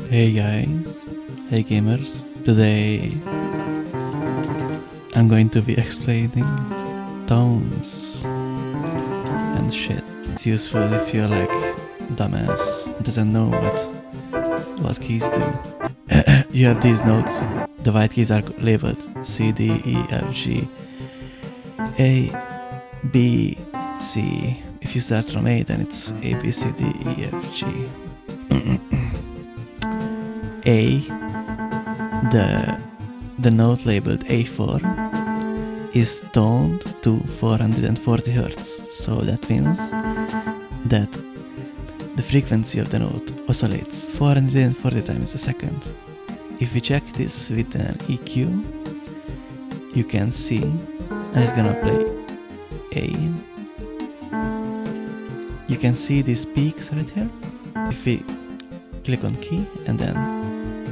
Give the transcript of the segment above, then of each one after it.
Hey guys, hey gamers. Today I'm going to be explaining tones and shit. It's useful if you're like dumbass doesn't know what keys do. You have these notes. The white keys are labeled C, D, E, F, G, A, B, C. If you start from A, then it's A, B, C, D, E, F, G. A, the note labeled A4 is toned to 440 Hz, so that means that the frequency of the note oscillates 440 times a second. If we check this with an EQ, you can see, I'm just gonna play A. You can see these peaks right here. If we click on key and then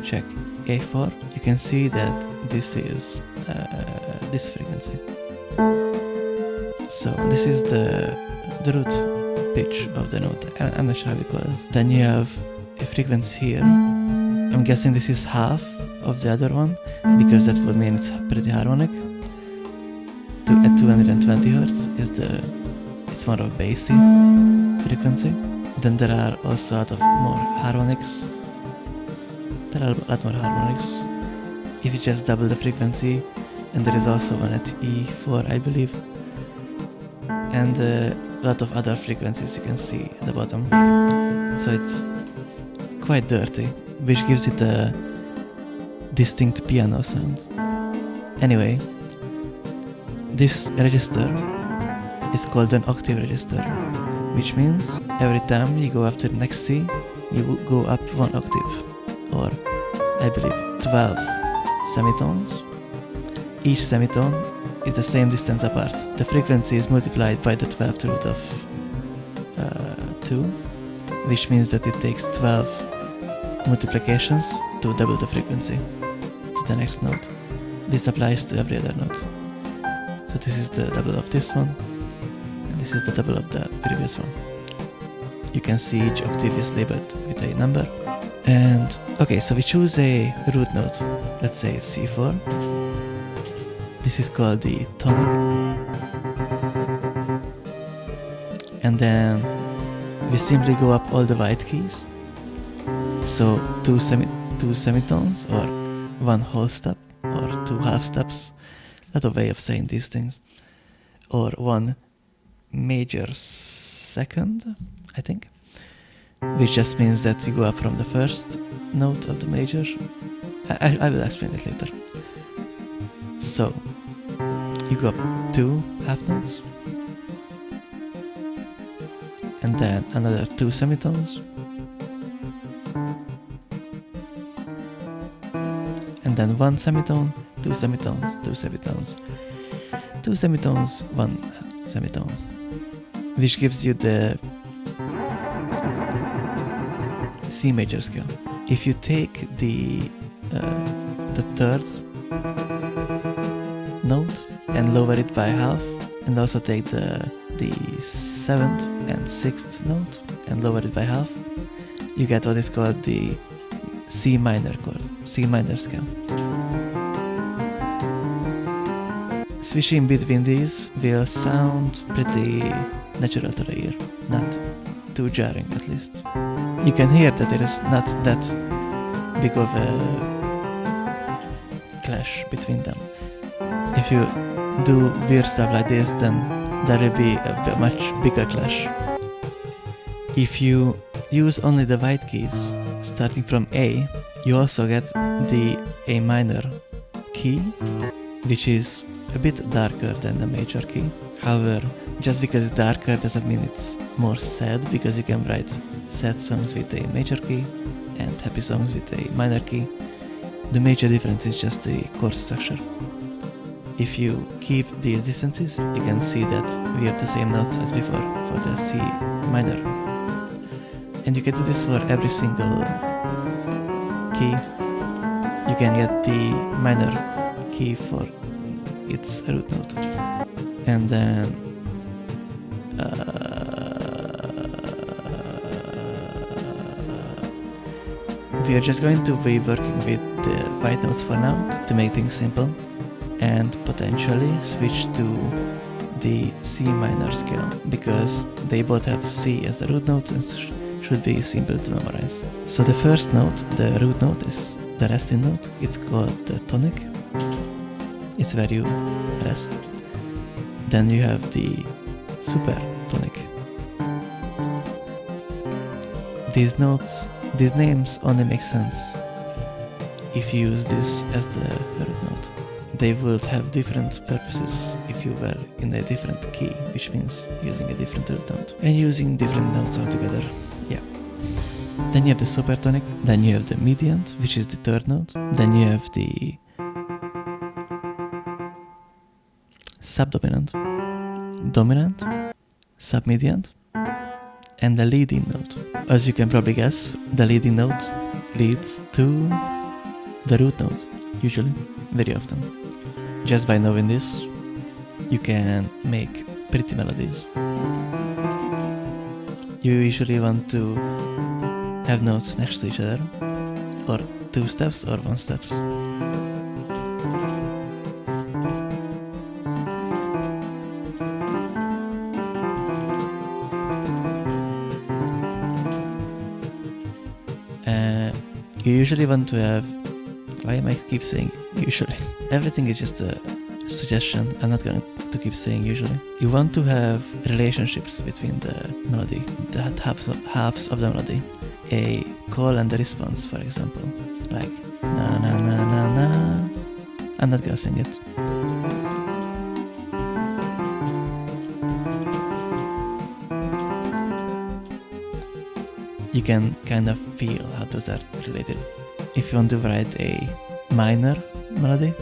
check A4, you can see that this is this frequency. So this is the root pitch of the note. I'm not sure how we call it. Then you have a frequency here. I'm guessing this is half of the other one because that would mean it's pretty harmonic. At 220 Hz it's more of bassy frequency. Then there are also a lot of more harmonics. There are a lot more harmonics. If you just double the frequency, and there is also one at E4, I believe, and a lot of other frequencies you can see at the bottom. So it's quite dirty, which gives it a distinct piano sound. Anyway, this register is called an octave register, which means every time you go up to the next C, you go up one octave, or I believe 12 semitones. Each semitone is the same distance apart. The frequency is multiplied by the 12th root of 2, which means that it takes 12 multiplications to double the frequency to the next note. This applies to every other note. So this is the double of this one, and this is the double of the previous one. You can see each octave is labeled with a number. And okay, so we choose a root note. Let's say it's C4. This is called the tonic. And then we simply go up all the white keys. So two semitones, or one whole step, or two half steps. A lot of way of saying these things. Or one major second, I think. Which just means that you go up from the first note of the major. I will explain it later. So, you go up 2 half notes, and then another 2 semitones, and then 1 semitone, 2 semitones, 2 semitones, 2 semitones, 1 semitone, which gives you the C major scale. If you take the third note and lower it by half, and also take the 7th and 6th note and lower it by half, you get what is called the C minor chord, C minor scale. Switching between these will sound pretty natural to the ear, not too jarring at least. You can hear that there is not that big of a clash between them. If you do weird stuff like this, then there will be a much bigger clash. If you use only the white keys, starting from A, you also get the A minor key, which is a bit darker than the major key. However, just because it's darker doesn't mean it's more sad, because you can write sad songs with a major key and happy songs with a minor key. The major difference is just the chord structure. If you keep these distances, you can see that we have the same notes as before for the C minor. And you can do this for every single key. You can get the minor key for its root note. And then we are just going to be working with the white notes for now to make things simple, and potentially switch to the C minor scale, because they both have C as the root note and should be simple to memorize. So the first note, the root note, is the resting note. It's called the tonic. It's where you rest. Then you have the super tonic. These names only make sense if you use this as the root note. They would have different purposes if you were in a different key, which means using a different root note and using different notes altogether. Yeah. Then you have the supertonic, then you have the mediant, which is the third note, then you have the subdominant, dominant, submediant, and the leading note. As you can probably guess, the leading note leads to the root note, usually, very often. Just by knowing this, you can make pretty melodies. You usually want to have notes next to each other, or 2 steps or 1 steps. You usually want to have, why am I keep saying usually? Everything is just a suggestion. I'm not going to keep saying usually. You want to have relationships between the melody, the halves of the melody. A call and a response, for example. Like, na na na na na. I'm not gonna sing it. You can kind of feel how those are related. If you want to write a minor melody,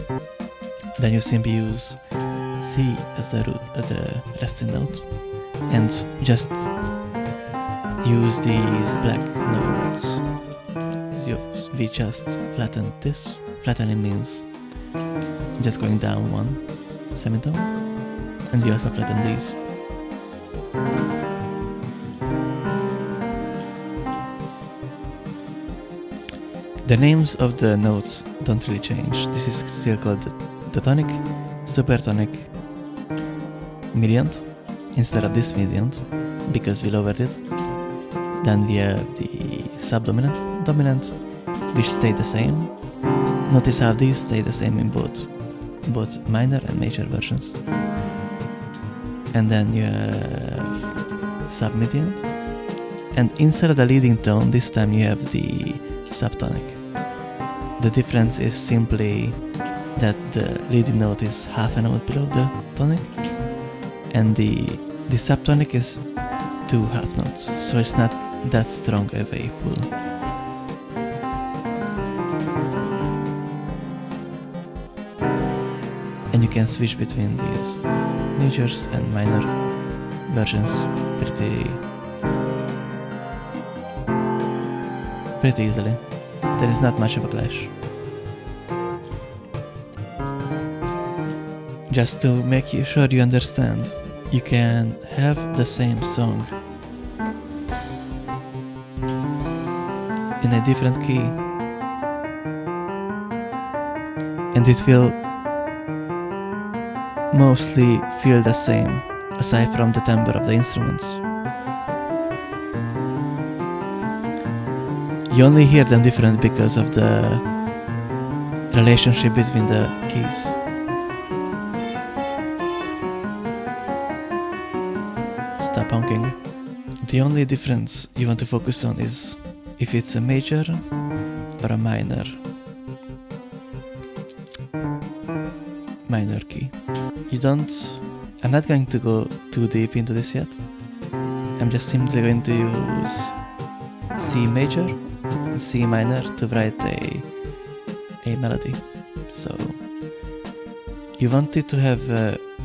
then you simply use C as the root, the resting note, and just use these black notes. We just flatten this. Flattening means just going down 1 semitone, and we also flatten these. The names of the notes don't really change. This is still called the tonic, supertonic, mediant, instead of this mediant, because we lowered it. Then we have the subdominant, dominant, which stay the same. Notice how these stay the same in both minor and major versions. And then you have submediant, and instead of the leading tone, this time you have the subtonic. The difference is simply that the leading note is half a note below the tonic, and the subtonic is 2 half notes, so it's not that strong of a pull. And you can switch between these majors and minor versions pretty easily. There is not much of a clash. Just to make sure you understand, you can have the same song in a different key, and it will mostly feel the same, aside from the timbre of the instruments. You only hear them different because of the relationship between the keys. Stop honking. The only difference you want to focus on is if it's a major or a minor key. I'm not going to go too deep into this yet. I'm just simply going to use C major and C minor to write a melody. So you want it to have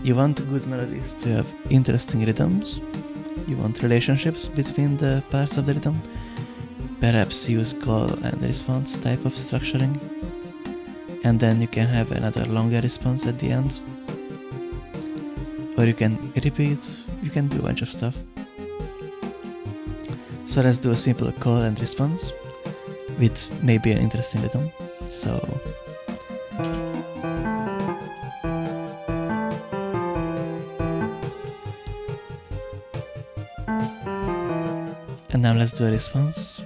you want good melodies to have interesting rhythms. You want relationships between the parts of the rhythm. Perhaps use call and response type of structuring, and then you can have another longer response at the end, or you can repeat. You can do a bunch of stuff. So let's do a simple call and response. with maybe an interesting rhythm. So and now let's do a response.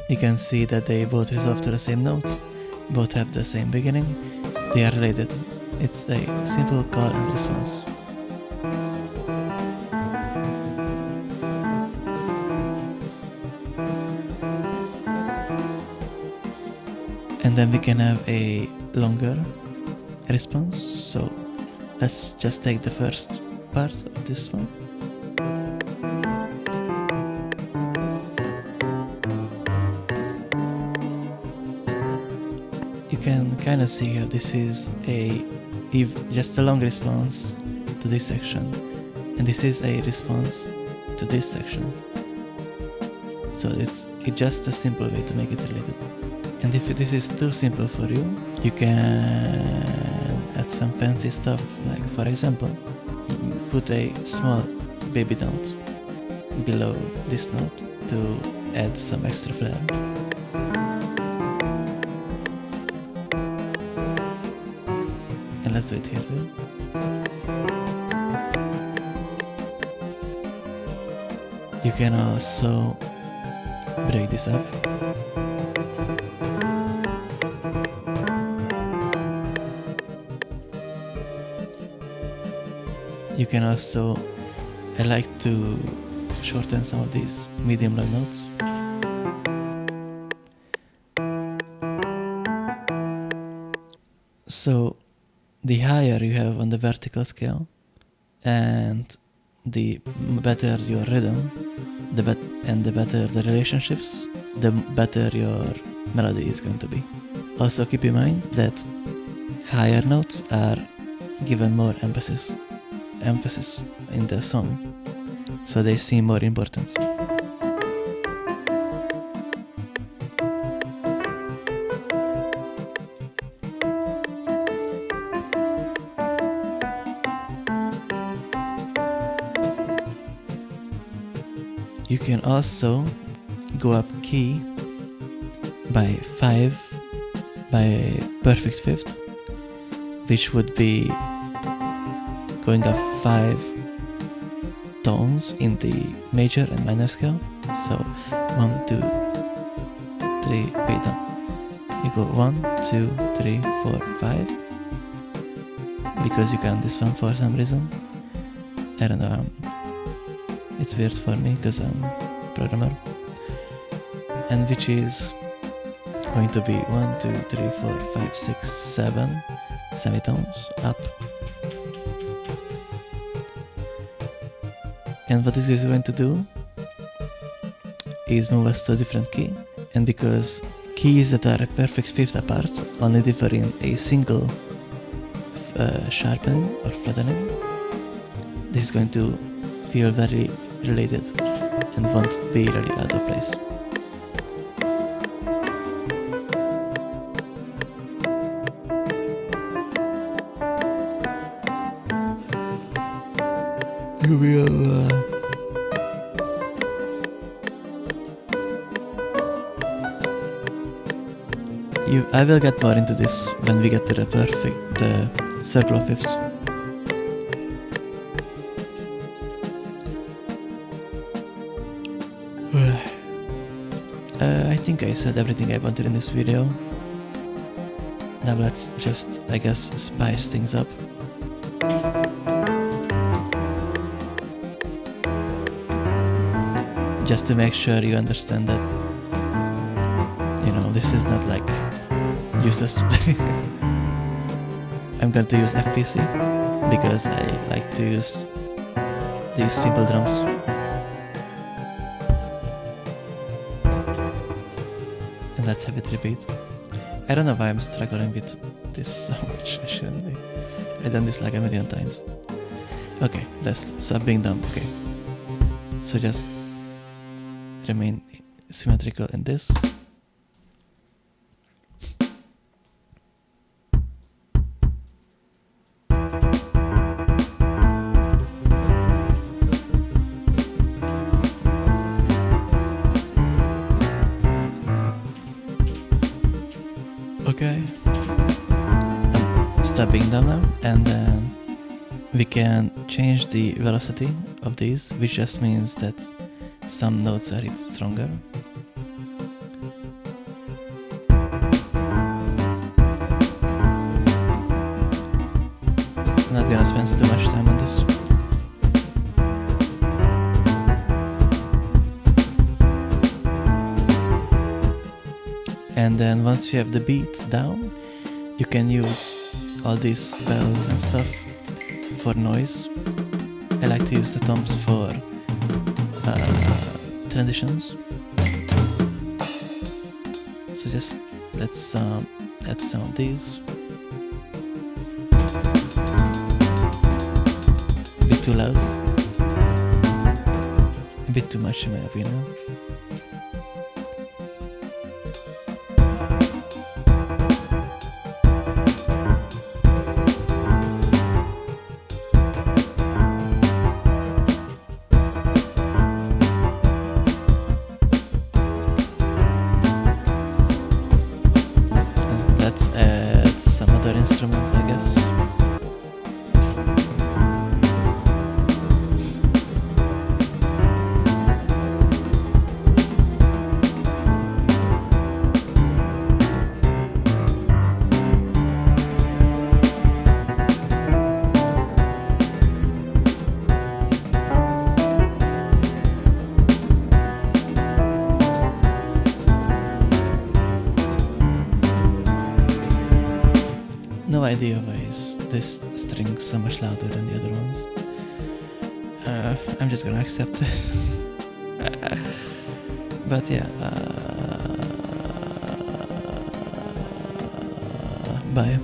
You can see that they both resolve to the same note, both have the same beginning, they are related. It's a simple call and response. And then we can have a longer response. So let's just take the first part of this one. You can kind of see how this is just a long response to this section, and this is a response to this section. So it's just a simple way to make it related. And if this is too simple for you, you can add some fancy stuff, like for example, put a small baby note below this note to add some extra flair. And let's do it here too. You can also break this up. You can also, I like to shorten some of these medium long notes. So the higher you have on the vertical scale and the better your rhythm, the better the relationships, the better your melody is going to be. Also keep in mind that higher notes are given more emphasis in the song, so they seem more important. You can also go up key by 5 by a perfect fifth, which would be going up 5 tones in the major and minor scale. So 1, 2, 3, wait down. You go 1, 2, 3, 4, 5. Because you can this one for some reason. I don't know. It's weird for me because I'm a programmer. And which is going to be 1, 2, 3, 4, 5, 6, 7 semitones up. And what this is going to do is move us to a different key. And because keys that are a perfect fifth apart only differ in a single sharpening or flattening, this is going to feel very related and won't be really out of place. You will I will get more into this when we get to the circle of fifths. I think I said everything I wanted in this video. Now let's just, I guess, spice things up. Just to make sure you understand that, you know, this is not like useless. I'm going to use FPC because I like to use these simple drums. And let's have it repeat. I don't know why I'm struggling with this so much. I shouldn't be. I've done this like a million times. Okay, let's stop being dumb. Okay, so just remain symmetrical in this. Okay. I'm stopping them now, and then we can change the velocity of these, which just means that some notes are hit stronger. I'm not gonna spend too much time on this. And then once you have the beat down, you can use all these bells and stuff for noise. I like to use the toms for transitions. So just let's add some of these. A bit too loud. A bit too much in my opinion. Let's add some other instrument, I guess. No idea why is this string so much louder than the other ones. I'm just gonna accept it. But yeah, bye.